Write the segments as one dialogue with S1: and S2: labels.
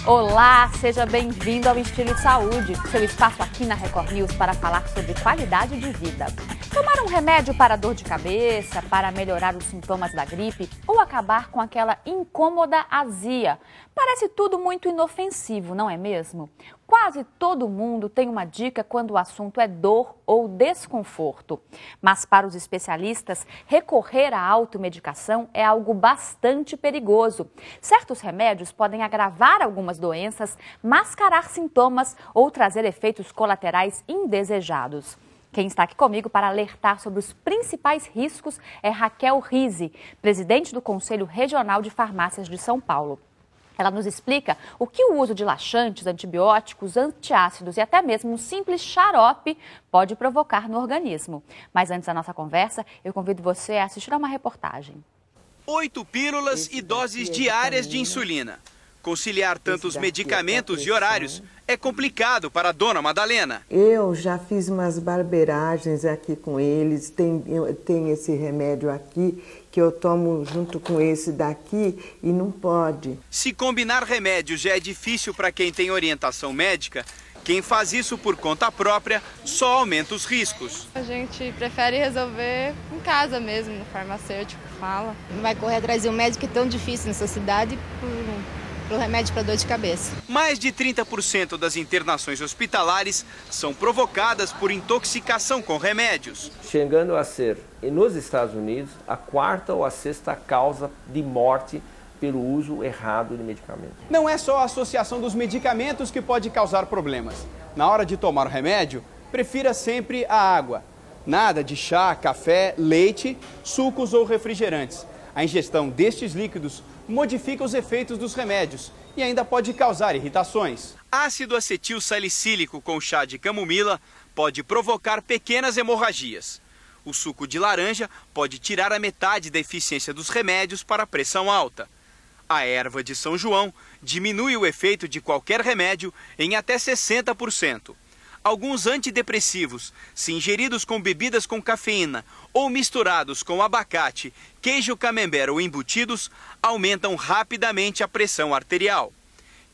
S1: Olá, seja bem-vindo ao Estilo e Saúde, seu espaço aqui na Record News para falar sobre qualidade de vida. Tomar um remédio para dor de cabeça, para melhorar os sintomas da gripe ou acabar com aquela incômoda azia. Parece tudo muito inofensivo, não é mesmo? Quase todo mundo tem uma dica quando o assunto é dor ou desconforto. Mas para os especialistas, recorrer à automedicação é algo bastante perigoso. Certos remédios podem agravar algumas doenças, mascarar sintomas ou trazer efeitos colaterais indesejados. Quem está aqui comigo para alertar sobre os principais riscos é Raquel Rizzi, presidente do Conselho Regional de Farmácias de São Paulo. Ela nos explica o que o uso de laxantes, antibióticos, antiácidos e até mesmo um simples xarope pode provocar no organismo. Mas antes da nossa conversa, eu convido você a assistir a uma reportagem.
S2: 8 pílulas e doses diárias de insulina. Conciliar tantos medicamentos e horários é complicado para a dona Madalena.
S3: Eu já fiz umas barbeiragens aqui com eles, tem esse remédio aqui que eu tomo junto com esse daqui e não pode.
S2: Se combinar remédios já é difícil para quem tem orientação médica, quem faz isso por conta própria só aumenta os riscos.
S4: A gente prefere resolver em casa mesmo, no farmacêutico fala.
S5: Não vai correr atrás de um médico que é tão difícil nessa cidade pro remédio para dor de cabeça.
S2: Mais de 30% das internações hospitalares são provocadas por intoxicação com remédios.
S6: Chegando a ser, nos Estados Unidos, a 4ª ou a 6ª causa de morte pelo uso errado de medicamentos.
S7: Não é só a associação dos medicamentos que pode causar problemas. Na hora de tomar o remédio, prefira sempre a água. Nada de chá, café, leite, sucos ou refrigerantes. A ingestão destes líquidos modifica os efeitos dos remédios e ainda pode causar irritações.
S2: Ácido acetil salicílico com chá de camomila pode provocar pequenas hemorragias. O suco de laranja pode tirar a metade da eficiência dos remédios para a pressão alta. A erva de São João diminui o efeito de qualquer remédio em até 60%. Alguns antidepressivos, se ingeridos com bebidas com cafeína ou misturados com abacate, queijo camembert ou embutidos, aumentam rapidamente a pressão arterial.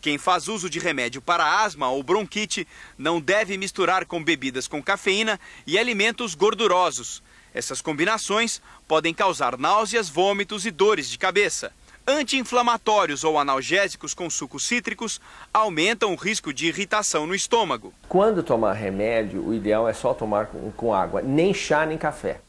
S2: Quem faz uso de remédio para asma ou bronquite não deve misturar com bebidas com cafeína e alimentos gordurosos. Essas combinações podem causar náuseas, vômitos e dores de cabeça. Anti-inflamatórios ou analgésicos com sucos cítricos aumentam o risco de irritação no estômago.
S6: Quando tomar remédio, o ideal é só tomar com água, nem chá nem café.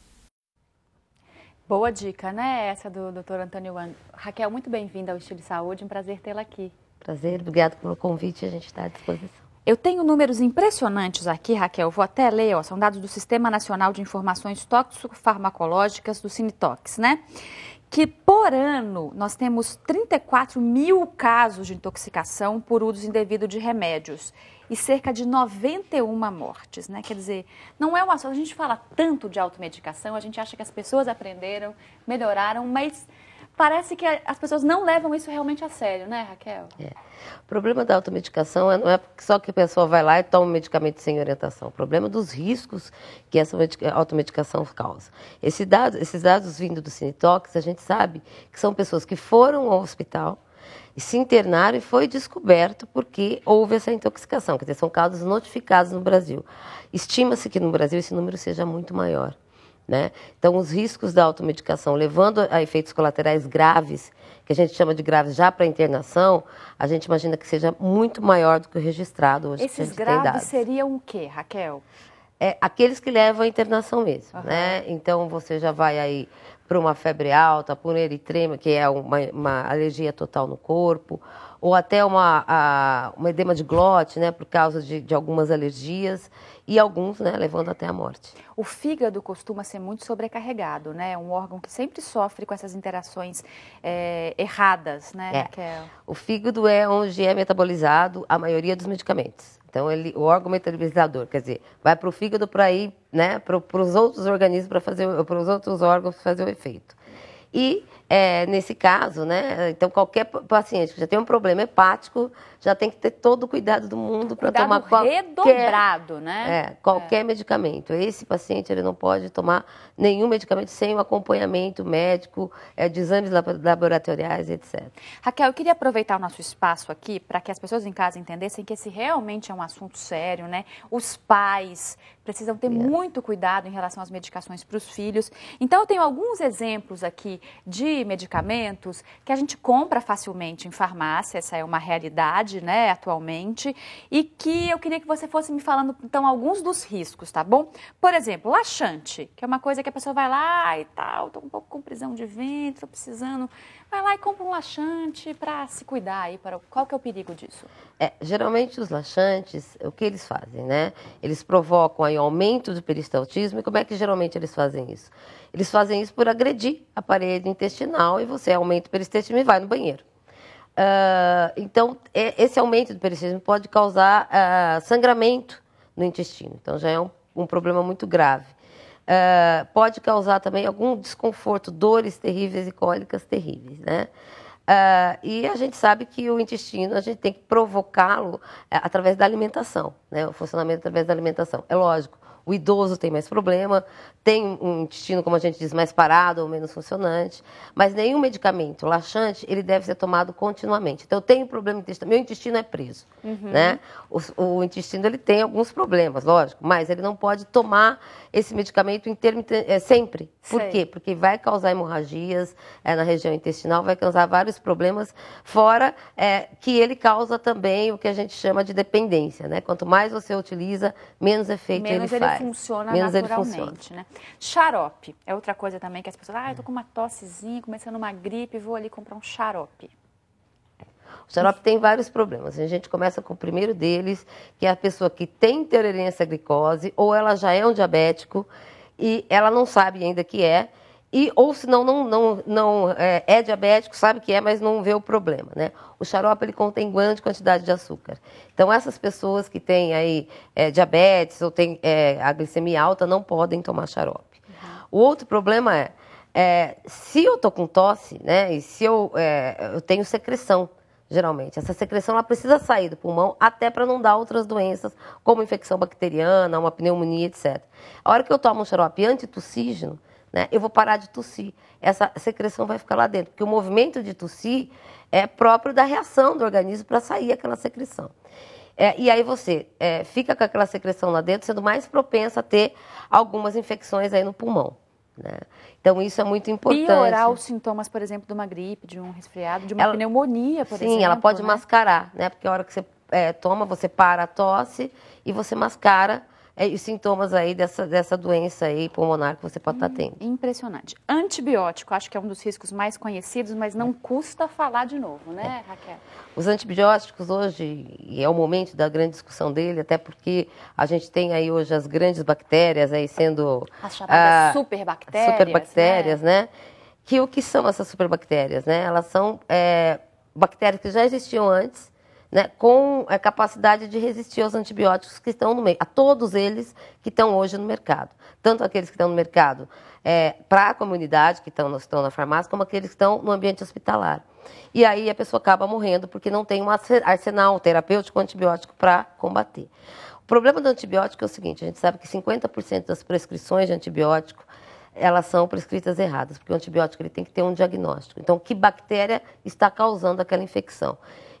S1: Boa dica, né? Essa do Dr. Antônio Wang. Raquel, muito bem-vinda ao Estilo de Saúde, um prazer tê-la aqui.
S8: Prazer, obrigada pelo convite, a gente está à disposição.
S1: Eu tenho números impressionantes aqui, Raquel, vou até ler, são dados do Sistema Nacional de Informações Tóxico-Farmacológicas, do Sinitox, né? Que por ano nós temos 34 mil casos de intoxicação por uso indevido de remédios e cerca de 91 mortes, né? Quer dizer, não é uma só. A gente fala tanto de automedicação, a gente acha que as pessoas aprenderam, melhoraram, mas parece que as pessoas não levam isso realmente a sério, né, Raquel?
S8: O problema da automedicação não é só que a pessoa vai lá e toma um medicamento sem orientação. O problema é dos riscos que essa automedicação causa. Esses dados vindo do Sinitox, a gente sabe que são pessoas que foram ao hospital e se internaram e foi descoberto porque houve essa intoxicação. Quer dizer, são casos notificados no Brasil. Estima-se que no Brasil esse número seja muito maior, né? Então, os riscos da automedicação, levando a efeitos colaterais graves, que a gente chama de graves já para internação, a gente imagina que seja muito maior do que o registrado hoje.
S1: Esses graves seriam o quê, Raquel?
S8: Aqueles que levam à internação mesmo, né? Então, você já vai aí para uma febre alta, por eritrema, que é uma alergia total no corpo, ou até uma edema de glote, né, por causa de algumas alergias, e alguns, né, levando até a morte.
S1: O fígado costuma ser muito sobrecarregado, né? É um órgão que sempre sofre com essas interações erradas, né, Raquel?
S8: O fígado é onde é metabolizado a maioria dos medicamentos. Então, o órgão metabolizador, quer dizer, vai para o fígado para ir, né, para os outros organismos, para os outros órgãos fazer o efeito. E nesse caso, né? Então, qualquer paciente que já tem um problema hepático já tem que ter todo o cuidado do mundo para tomar
S1: redobrado, né?
S8: Qualquer medicamento. Esse paciente ele não pode tomar nenhum medicamento sem o acompanhamento médico, de exames laboratoriais, etc.
S1: Raquel, eu queria aproveitar o nosso espaço aqui para que as pessoas em casa entendessem que esse realmente é um assunto sério, né? Os pais precisam ter muito cuidado em relação às medicações para os filhos. Então, eu tenho alguns exemplos aqui de medicamentos que a gente compra facilmente em farmácia, essa é uma realidade, né, atualmente, e que eu queria que você fosse me falando, então, alguns dos riscos, tá bom? Por exemplo, laxante, que é uma coisa que a pessoa vai lá e tal, estou um pouco com prisão de ventre, estou precisando, vai lá e compra um laxante para se cuidar aí, qual que é o perigo disso?
S8: Geralmente os laxantes, o que eles fazem, né? Eles provocam aí aumento do peristaltismo, e como é que geralmente eles fazem isso? Eles fazem isso por agredir a parede intestinal e você aumenta o peristaltismo e vai no banheiro. Então, esse aumento do peristaltismo pode causar sangramento no intestino, então já é um problema muito grave. Pode causar também algum desconforto, dores terríveis e cólicas terríveis, né? E a gente sabe que o intestino, a gente tem que provocá-lo através da alimentação, né? O funcionamento através da alimentação. É lógico, o idoso tem mais problema, tem um intestino, como a gente diz, mais parado ou menos funcionante, mas nenhum medicamento laxante, ele deve ser tomado continuamente. Então, eu tenho problema intestinal, meu intestino é preso, né? O intestino, ele tem alguns problemas, lógico, mas ele não pode tomar esse medicamento sempre. Por quê? Porque vai causar hemorragias na região intestinal, vai causar vários problemas, fora que ele causa também o que a gente chama de dependência, né? Quanto mais você utiliza, menos efeito ele faz.
S1: Funciona
S8: menos
S1: naturalmente,
S8: ele funciona.
S1: né? Xarope é outra coisa também que as pessoas, eu tô com uma tossezinha, começando uma gripe, vou ali comprar um xarope.
S8: O xarope tem vários problemas. A gente começa com o primeiro deles, que é a pessoa que tem intolerância à glicose, ou ela já é um diabético e ela não sabe ainda que é, ou se não é diabético, sabe que é, mas não vê o problema, né? O xarope, ele contém grande quantidade de açúcar. Então, essas pessoas que têm aí diabetes ou têm a glicemia alta não podem tomar xarope. O outro problema se eu estou com tosse, né, e se eu tenho secreção, geralmente. Essa secreção ela precisa sair do pulmão até para não dar outras doenças, como infecção bacteriana, uma pneumonia, etc. A hora que eu tomo um xarope antitussígeno, né, eu vou parar de tossir. Essa secreção vai ficar lá dentro, porque o movimento de tossir é próprio da reação do organismo para sair aquela secreção. E aí você fica com aquela secreção lá dentro, sendo mais propensa a ter algumas infecções aí no pulmão, né? Então, isso é muito importante.
S1: Piorar os sintomas, por exemplo, de uma gripe, de um resfriado, de uma pneumonia, por exemplo.
S8: Sim, ela pode mascarar, né? Porque a hora que você toma, você para a tosse e você mascara os sintomas aí dessa doença aí pulmonar que você pode estar tendo.
S1: Impressionante. Antibiótico, acho que é um dos riscos mais conhecidos, mas não custa falar de novo, né, Raquel?
S8: Os antibióticos hoje, e é o momento da grande discussão dele, até porque a gente tem aí hoje as grandes bactérias aí sendo...
S1: As chamadas superbactérias.
S8: Superbactérias, né? O que são essas superbactérias, né? Elas são bactérias que já existiam antes, né, com a capacidade de resistir aos antibióticos que estão no meio, a todos eles que estão hoje no mercado. Tanto aqueles que estão no mercado para a comunidade, que estão na farmácia, como aqueles que estão no ambiente hospitalar. E aí a pessoa acaba morrendo porque não tem um arsenal terapêutico antibiótico para combater. O problema do antibiótico é o seguinte, a gente sabe que 50% das prescrições de antibiótico, elas são prescritas erradas, porque o antibiótico ele tem que ter um diagnóstico. Então, que bactéria está causando aquela infecção?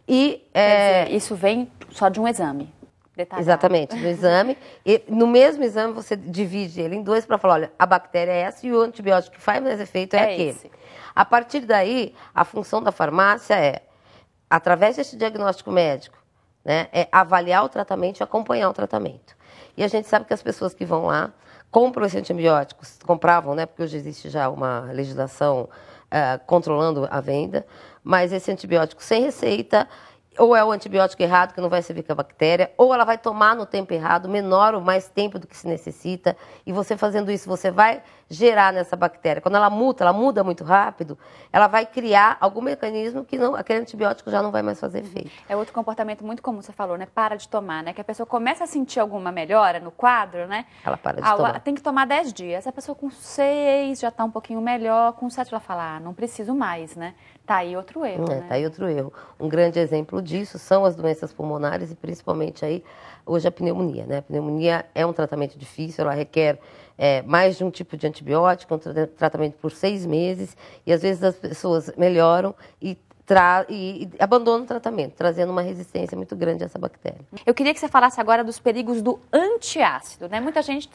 S1: Quer dizer, isso vem só de um exame detalhado.
S8: Exatamente, no exame. E no mesmo exame você divide ele em dois para falar, olha, a bactéria é essa e o antibiótico que faz mais efeito é aquele. Esse. A partir daí, a função da farmácia através desse diagnóstico médico, né, avaliar o tratamento e acompanhar o tratamento. E a gente sabe que as pessoas que vão lá compram esses antibióticos, compravam, né, porque hoje existe já uma legislação controlando a venda, mas esse antibiótico sem receita, ou é o antibiótico errado, que não vai servir com a bactéria, ou ela vai tomar no tempo errado, menor ou mais tempo do que se necessita, e você fazendo isso, você vai gerar nessa bactéria. Quando ela muda muito rápido, ela vai criar algum mecanismo que aquele antibiótico já não vai mais fazer efeito.
S1: É outro comportamento muito comum, você falou, né? Para de tomar, né? Que a pessoa começa a sentir alguma melhora no quadro, né?
S8: Ela para de tomar.
S1: Tem que tomar 10 dias. A pessoa com 6 já está um pouquinho melhor, com 7 ela fala, não preciso mais, né? Tá aí outro erro, né?
S8: Tá aí outro erro. Um grande exemplo disso são as doenças pulmonares e principalmente aí hoje a pneumonia, né? A pneumonia é um tratamento difícil, ela requer mais de um tipo de antibiótico, um tratamento por 6 meses e às vezes as pessoas melhoram e abandonam o tratamento, trazendo uma resistência muito grande a essa bactéria.
S1: Eu queria que você falasse agora dos perigos do antiácido, né? Muita gente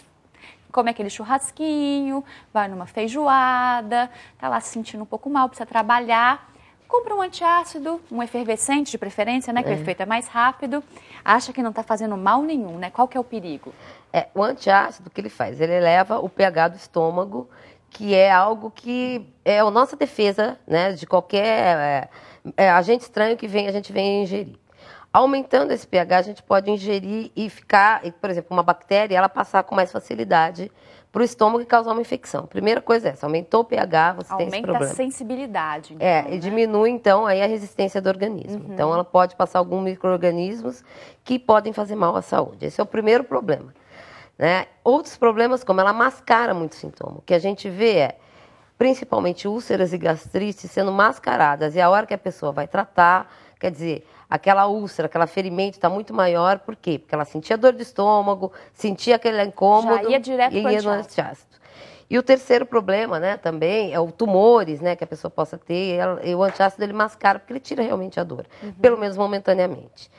S1: come aquele churrasquinho, vai numa feijoada, tá lá se sentindo um pouco mal, precisa trabalhar, compra um antiácido, um efervescente de preferência, né, que o efeito é mais rápido, acha que não está fazendo mal nenhum, né? Qual que é o perigo?
S8: O antiácido, o que ele faz? Ele eleva o pH do estômago, que é algo que é a nossa defesa, né, de qualquer agente estranho que a gente vem ingerir. Aumentando esse pH, a gente pode ingerir e ficar, por exemplo, uma bactéria, ela passar com mais facilidade para o estômago e causar uma infecção. Primeira coisa é essa, aumentou o pH, você tem esse problema.
S1: Aumenta a sensibilidade. Então,
S8: e diminui, então, aí a resistência do organismo.
S1: Uhum.
S8: Então, ela pode passar alguns micro-organismos que podem fazer mal à saúde. Esse é o primeiro problema. Né? Outros problemas, como ela mascara muito sintoma. O que a gente vê principalmente úlceras e gastrites sendo mascaradas. E a hora que a pessoa vai tratar, quer dizer, aquela úlcera, aquele ferimento está muito maior. Por quê? Porque ela sentia dor de estômago, sentia aquele incômodo.
S1: Já ia direto para o
S8: antiácido. E o terceiro problema, né, também, é o tumores, né, que a pessoa possa ter. E o antiácido, ele mascara, porque ele tira realmente a dor. Pelo menos momentaneamente.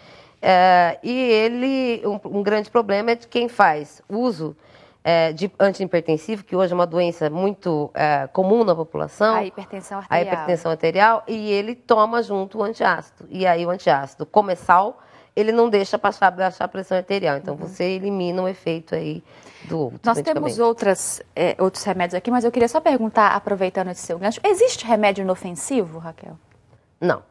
S8: E ele, um grande problema é de quem faz uso de antihipertensivo, que hoje é uma doença muito comum na população.
S1: A hipertensão arterial.
S8: A hipertensão arterial, e ele toma junto o antiácido. E aí o antiácido, como é sal, ele não deixa baixar a pressão arterial. Então você elimina o efeito aí do outro.
S1: Nós temos outros remédios aqui, mas eu queria só perguntar, aproveitando esse seu gancho, existe remédio inofensivo, Raquel?
S8: Não.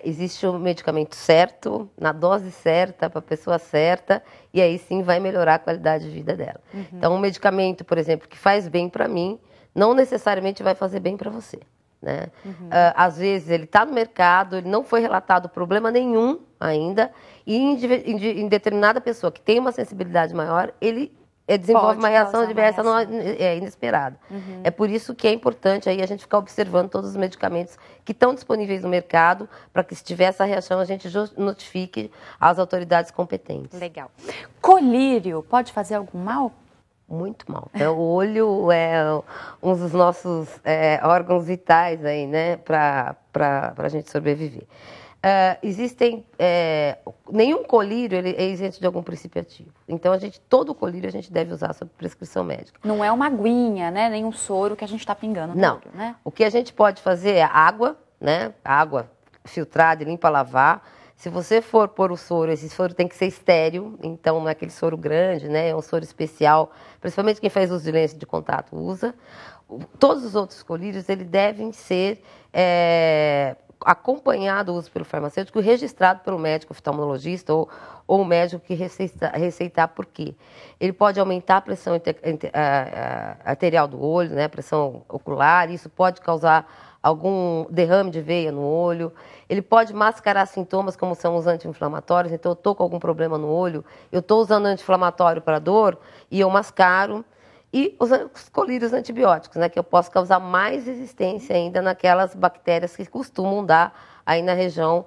S8: Existe o medicamento certo, na dose certa, para a pessoa certa, e aí sim vai melhorar a qualidade de vida dela. Então, um medicamento, por exemplo, que faz bem para mim, não necessariamente vai fazer bem para você. Né? Às vezes ele está no mercado, ele não foi relatado problema nenhum ainda, e em determinada pessoa que tem uma sensibilidade maior, ele desenvolve uma reação adversa inesperada. É por isso que é importante aí a gente ficar observando todos os medicamentos que estão disponíveis no mercado, para que se tiver essa reação a gente notifique as autoridades competentes.
S1: Legal. Colírio pode fazer algum mal?
S8: Muito mal. O olho é um dos nossos órgãos vitais aí, né, para a gente sobreviver. Nenhum colírio ele é isento de algum princípio ativo. Então, todo colírio a gente deve usar sob prescrição médica.
S1: Não é uma aguinha, né? Nem um soro que a gente está pingando no olho, né?
S8: O que a gente pode fazer é água, né? Água filtrada e limpa, lavar. Se você for pôr o soro, esse soro tem que ser estéril, então não é aquele soro grande, né? É um soro especial, principalmente quem faz uso de lente de contato usa. Todos os outros colírios, eles devem ser acompanhado o uso pelo farmacêutico, registrado pelo médico oftalmologista ou o médico que receitar. Por quê? Ele pode aumentar a pressão arterial do olho, né, a pressão ocular, isso pode causar algum derrame de veia no olho. Ele pode mascarar sintomas como são os anti-inflamatórios. Então, eu estou com algum problema no olho, eu estou usando anti-inflamatório para dor e eu mascaro. E os colírios antibióticos, né, que eu posso causar mais resistência ainda naquelas bactérias que costumam dar aí na região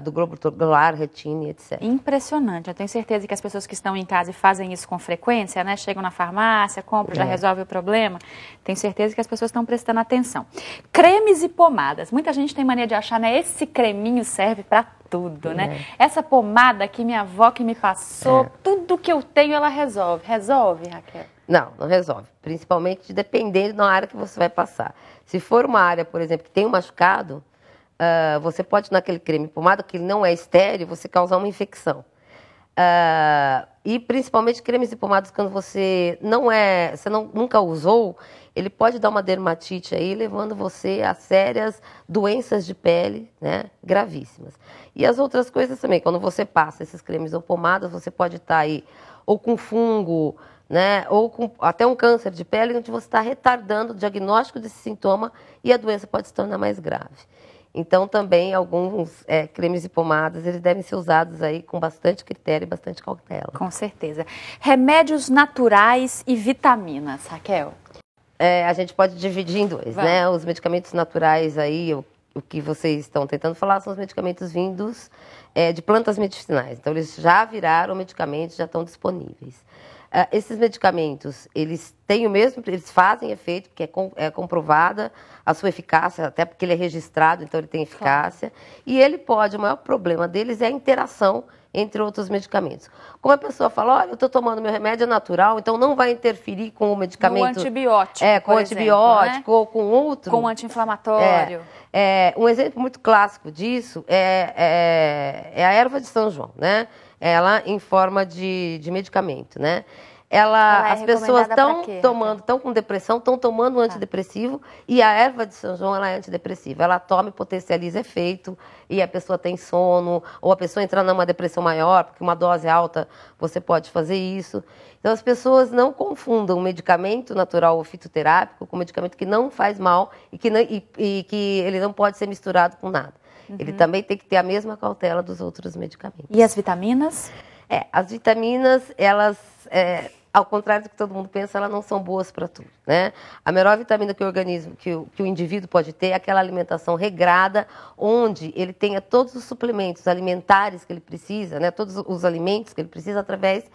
S8: do globo ocular, retina, etc.
S1: Impressionante. Eu tenho certeza que as pessoas que estão em casa e fazem isso com frequência, né, chegam na farmácia, compram, já resolve o problema. Tenho certeza que as pessoas estão prestando atenção. Cremes e pomadas. Muita gente tem mania de achar, né, esse creminho serve para tudo, né? Essa pomada que minha avó que me passou, tudo que eu tenho ela resolve. Resolve, Raquel?
S8: Não resolve. Principalmente dependendo da área que você vai passar. Se for uma área, por exemplo, que tem um machucado, você pode, naquele creme pomada, que ele não é estéril, você causar uma infecção. E principalmente cremes e pomadas, quando você nunca usou, ele pode dar uma dermatite aí, levando você a sérias doenças de pele, né, gravíssimas. E as outras coisas também, quando você passa esses cremes ou pomadas, você pode estar aí ou com fungo, né, ou com até um câncer de pele, onde você está retardando o diagnóstico desse sintoma e a doença pode se tornar mais grave. Então, também, alguns cremes e pomadas, eles devem ser usados aí com bastante critério e bastante cautela.
S1: Com certeza. Remédios naturais e vitaminas, Raquel?
S8: A gente pode dividir em dois, né? Os medicamentos naturais aí, o que vocês estão tentando falar, são os medicamentos vindos de plantas medicinais. Então, eles já viraram medicamentos, já estão disponíveis. Esses medicamentos, eles têm o mesmo, eles fazem efeito, porque é comprovada a sua eficácia, até porque ele é registrado, então ele tem eficácia. Claro. E ele pode, o maior problema deles é a interação entre outros medicamentos. Como a pessoa fala, olha, eu estou tomando meu remédio natural, então não vai interferir com o medicamento...
S1: Com antibiótico,
S8: com antibiótico, né? Ou com outro...
S1: Com anti-inflamatório.
S8: Um exemplo muito clássico disso é a erva de São João, né? Ela em forma de medicamento, né? As pessoas estão com depressão, estão tomando um antidepressivo e a erva de São João ela é antidepressiva. Ela toma e potencializa efeito e a pessoa tem sono, ou a pessoa entra numa depressão maior, porque uma dose alta você pode fazer isso. Então as pessoas não confundam medicamento natural ou fitoterápico com medicamento que não faz mal e que ele não pode ser misturado com nada. Uhum. Ele também tem que ter a mesma cautela dos outros medicamentos.
S1: E as vitaminas?
S8: As vitaminas, elas, ao contrário do que todo mundo pensa, elas não são boas para tudo, né? A melhor vitamina que o indivíduo pode ter é aquela alimentação regrada, onde ele tenha todos os suplementos alimentares que ele precisa, né? Todos os alimentos que ele precisa através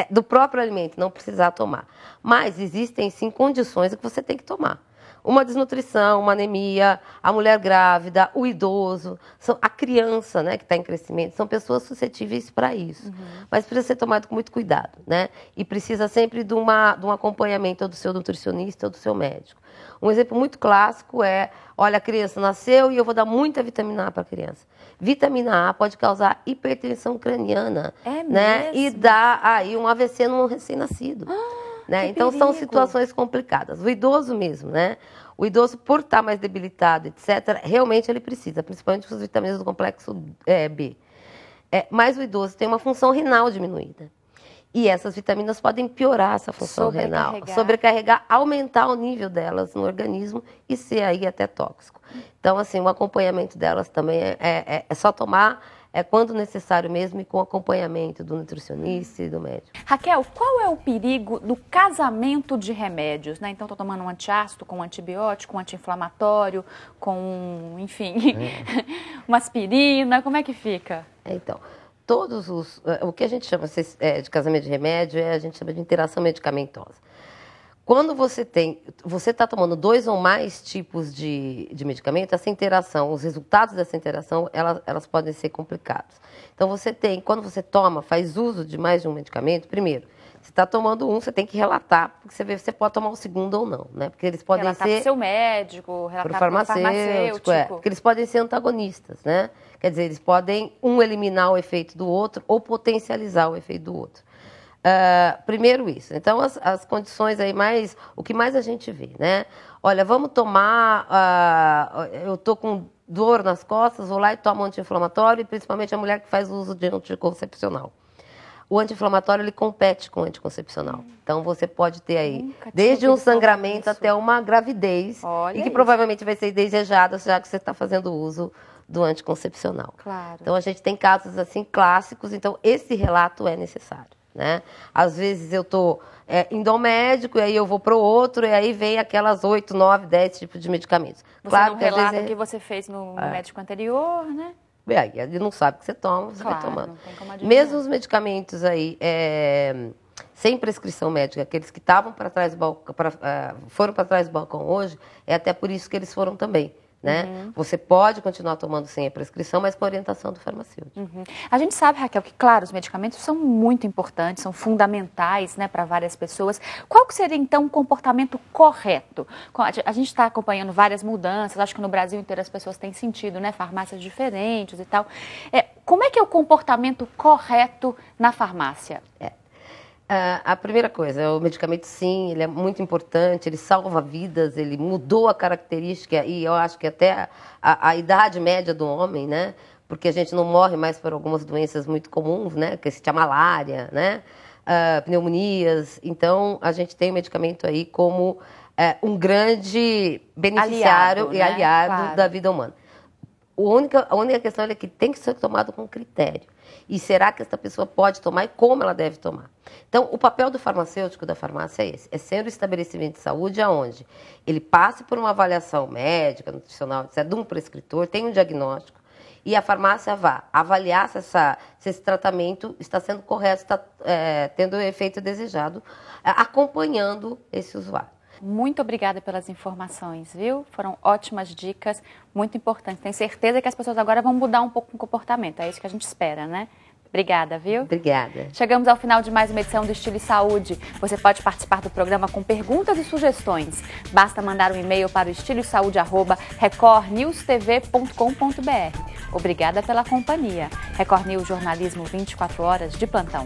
S8: do próprio alimento, não precisar tomar. Mas existem, sim, condições que você tem que tomar. Uma desnutrição, uma anemia, a mulher grávida, o idoso, a criança, né, que está em crescimento, são pessoas suscetíveis para isso. Uhum. Mas precisa ser tomado com muito cuidado, né? E precisa sempre de um acompanhamento do seu nutricionista ou do seu médico. Um exemplo muito clássico olha, a criança nasceu e eu vou dar muita vitamina A para a criança. Vitamina A pode causar hipertensão craniana, né? E dar aí um AVC num recém-nascido. Né? Então, são situações complicadas. O idoso mesmo, né? O idoso, por estar mais debilitado, etc., realmente ele precisa, principalmente as vitaminas do complexo B. Mas o idoso tem uma função renal diminuída. E essas vitaminas podem piorar essa função renal. Sobrecarregar, aumentar o nível delas no organismo e ser aí até tóxico. Então, assim, o acompanhamento delas também é só tomar... quando necessário mesmo e com acompanhamento do nutricionista e do médico.
S1: Raquel, qual é o perigo do casamento de remédios, né? Então, estou tomando um antiácido com um antibiótico, um anti-inflamatório, com, enfim, uma aspirina, como é que fica?
S8: Então, o que a gente chama de casamento de remédio, a gente chama de interação medicamentosa. Quando você está tomando 2 ou mais tipos de medicamento, essa interação, os resultados dessa interação, elas podem ser complicados. Então, quando você faz uso de mais de um medicamento, primeiro, você está tomando você tem que relatar, porque você pode tomar o segundo ou não, né? Porque eles podem
S1: relatar para o seu médico, relatar para o farmacêutico.
S8: Porque eles podem ser antagonistas, né? Quer dizer, eles podem eliminar o efeito do outro ou potencializar o efeito do outro. Primeiro isso. Então, as condições aí o que mais a gente vê, né? Olha, vamos tomar, eu estou com dor nas costas, vou lá e tomo anti-inflamatório, e principalmente a mulher que faz uso de anticoncepcional. O anti-inflamatório, ele compete com o anticoncepcional. Então, você pode ter aí, desde um sangramento até uma gravidez, e que provavelmente vai ser desejada, já que você está fazendo uso do anticoncepcional.
S1: Claro.
S8: Então, a gente tem casos assim clássicos, então esse relato é necessário. Né? Às vezes eu estou indo ao médico, e aí eu vou para o outro, e aí vem aquelas 8, 9, 10 tipos de medicamentos.
S1: Claro que relata o que você fez no médico anterior, né?
S8: Ele não sabe o que você toma, você vai tomando.
S1: Não tem como adivinhar.
S8: Mesmo os medicamentos aí, sem prescrição médica, aqueles que estavam para trás do balcão, foram para trás do balcão hoje, é até por isso que eles foram também né? Você pode continuar tomando sem a prescrição, mas com a orientação do farmacêutico.
S1: A gente sabe, Raquel, que, claro, os medicamentos são muito importantes, são fundamentais, né, para várias pessoas. Qual que seria, então, o comportamento correto? A gente está acompanhando várias mudanças, acho que no Brasil inteiro as pessoas têm sentido, né, farmácias diferentes e tal. Como é que é o comportamento correto na farmácia?
S8: A primeira coisa, o medicamento, sim, ele é muito importante, ele salva vidas, ele mudou a característica e eu acho que até a idade média do homem, né? Porque a gente não morre mais por algumas doenças muito comuns, né? Que se chama malária, né? Pneumonias. Então, a gente tem o medicamento aí como um grande beneficiário e aliado da vida humana. A única questão é que tem que ser tomado com critério. E será que essa pessoa pode tomar e como ela deve tomar? Então, o papel do farmacêutico da farmácia é esse. É ser um estabelecimento de saúde aonde ele passe por uma avaliação médica, nutricional, etc., de um prescritor, tem um diagnóstico, e a farmácia vá avaliar se esse tratamento está sendo correto, está tendo o efeito desejado, acompanhando esse usuário.
S1: Muito obrigada pelas informações, viu? Foram ótimas dicas, muito importantes. Tenho certeza que as pessoas agora vão mudar um pouco o comportamento. É isso que a gente espera, né? Obrigada, viu?
S8: Obrigada.
S1: Chegamos ao final de mais uma edição do Estilo e Saúde. Você pode participar do programa com perguntas e sugestões. Basta mandar um e-mail para o estiloesaude@recordnewstv.com.br. Obrigada pela companhia. Record News, jornalismo 24 horas de plantão.